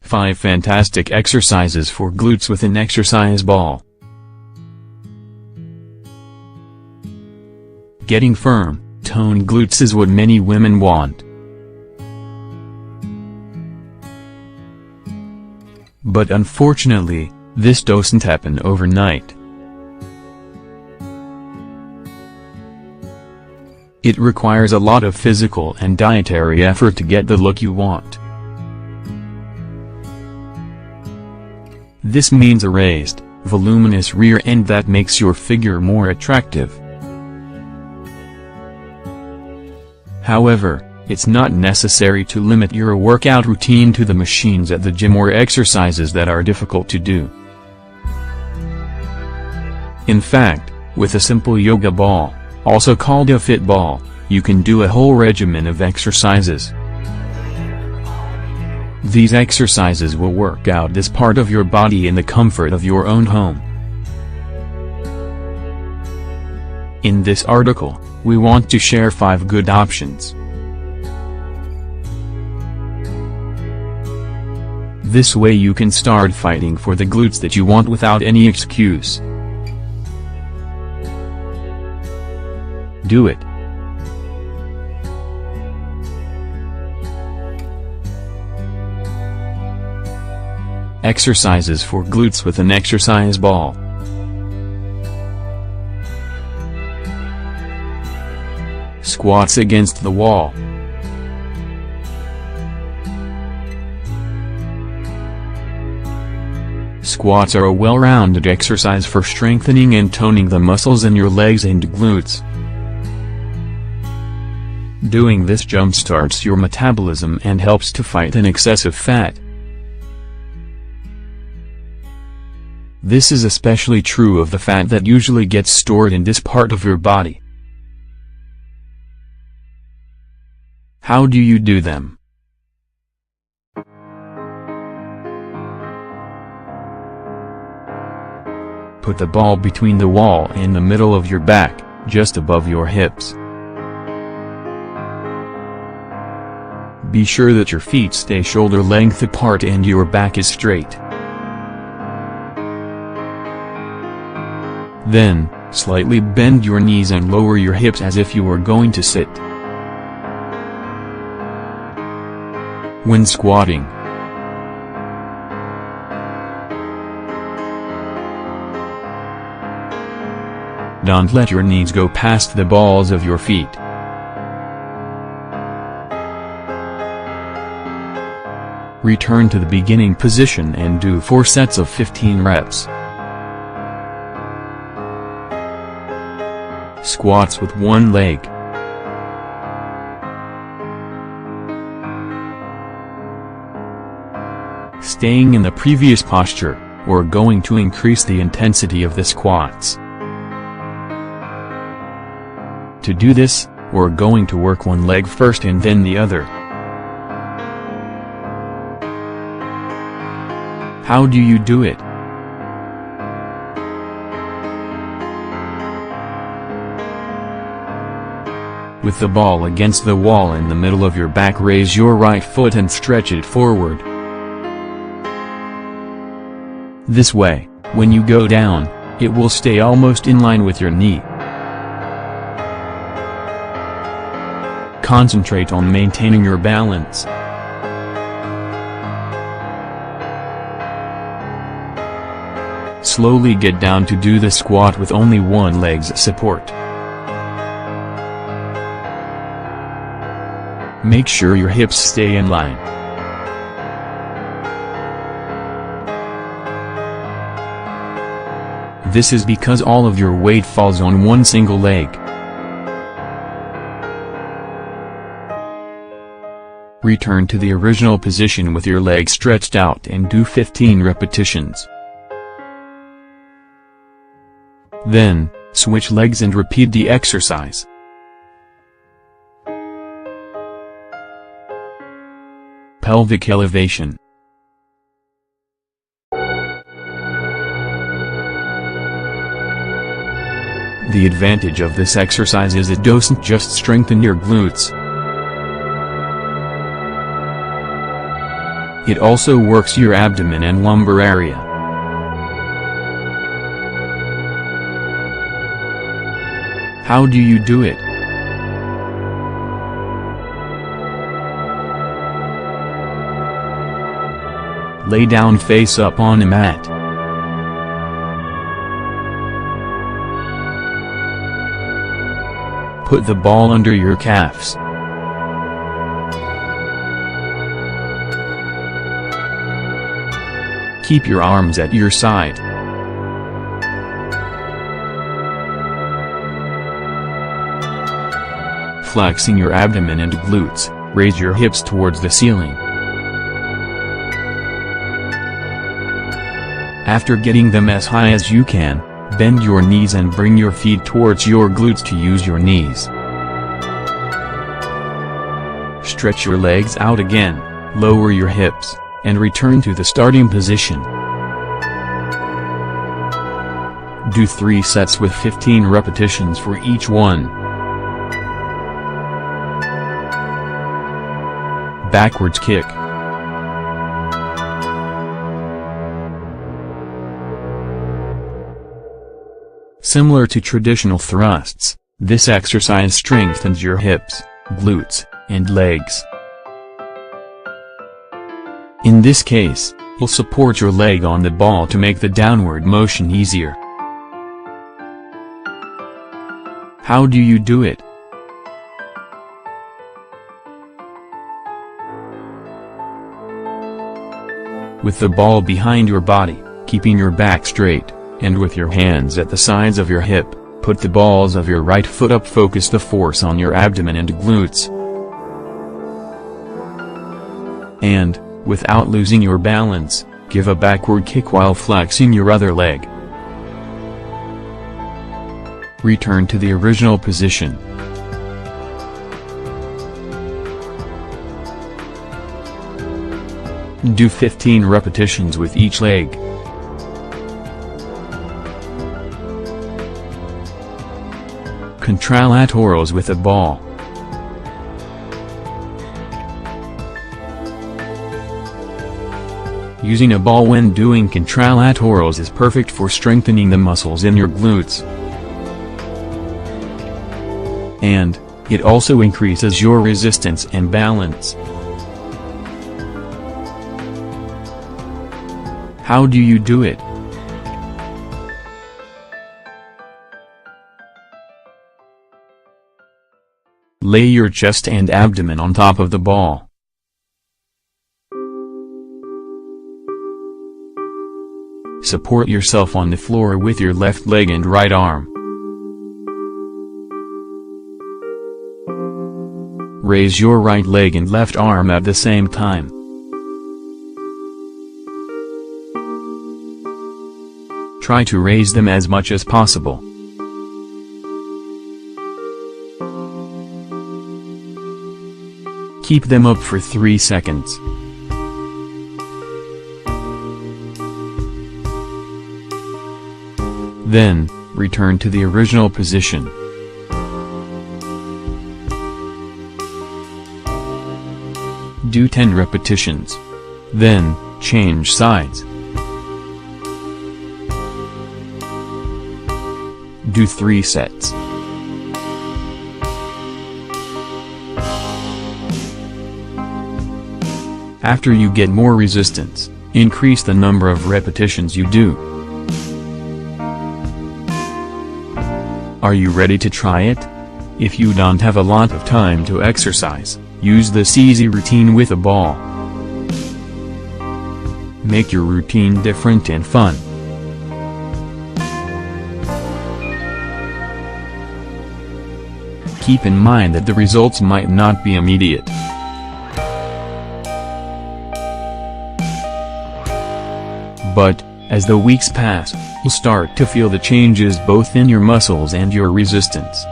5 fantastic exercises for glutes with an exercise ball. Getting firm, toned glutes is what many women want. But unfortunately, this doesn't happen overnight. It requires a lot of physical and dietary effort to get the look you want. This means a raised, voluminous rear end that makes your figure more attractive. However, it's not necessary to limit your workout routine to the machines at the gym or exercises that are difficult to do. In fact, with a simple yoga ball, also called a fit ball, you can do a whole regimen of exercises. These exercises will work out this part of your body in the comfort of your own home. In this article, we want to share 5 good options. This way you can start fighting for the glutes that you want without any excuse. Do it. Exercises for glutes with an exercise ball. Squats against the wall. Squats are a well-rounded exercise for strengthening and toning the muscles in your legs and glutes. Doing this jumpstarts your metabolism and helps to fight an excessive fat. This is especially true of the fat that usually gets stored in this part of your body. How do you do them? Put the ball between the wall and the middle of your back, just above your hips. Be sure that your feet stay shoulder length apart and your back is straight. Then, slightly bend your knees and lower your hips as if you were going to sit. When squatting, don't let your knees go past the balls of your feet. Return to the beginning position and do 4 sets of 15 reps. Squats with one leg. Staying in the previous posture, we're going to increase the intensity of the squats. To do this, we're going to work one leg first and then the other. How do you do it? With the ball against the wall in the middle of your back, raise your right foot and stretch it forward. This way, when you go down, it will stay almost in line with your knee. Concentrate on maintaining your balance. Slowly get down to do the squat with only one leg's support. Make sure your hips stay in line. This is because all of your weight falls on one single leg. Return to the original position with your legs stretched out and do 15 repetitions. Then, switch legs and repeat the exercise. Pelvic elevation. The advantage of this exercise is it doesn't just strengthen your glutes. It also works your abdomen and lumbar area. How do you do it? Lay down face up on a mat. Put the ball under your calves. Keep your arms at your side. Flexing your abdomen and glutes, raise your hips towards the ceiling. After getting them as high as you can, bend your knees and bring your feet towards your glutes to use your knees. Stretch your legs out again, lower your hips, and return to the starting position. Do 3 sets with 15 repetitions for each one. Backwards kick. Similar to traditional thrusts, this exercise strengthens your hips, glutes, and legs. In this case, you'll support your leg on the ball to make the downward motion easier. How do you do it? With the ball behind your body, keeping your back straight, and with your hands at the sides of your hip, put the balls of your right foot up. Focus the force on your abdomen and glutes. And, without losing your balance, give a backward kick while flexing your other leg. Return to the original position. Do 15 repetitions with each leg. Contralaterals with a ball. Using a ball when doing contralaterals is perfect for strengthening the muscles in your glutes. And, it also increases your resistance and balance. How do you do it? Lay your chest and abdomen on top of the ball. Support yourself on the floor with your left leg and right arm. Raise your right leg and left arm at the same time. Try to raise them as much as possible. Keep them up for 3 seconds. Then, return to the original position. Do 10 repetitions. Then, change sides. Do 3 sets. After you get more resistance, increase the number of repetitions you do. Are you ready to try it? If you don't have a lot of time to exercise, use this easy routine with a ball. Make your routine different and fun. Keep in mind that the results might not be immediate. But, as the weeks pass, you'll start to feel the changes both in your muscles and your resistance.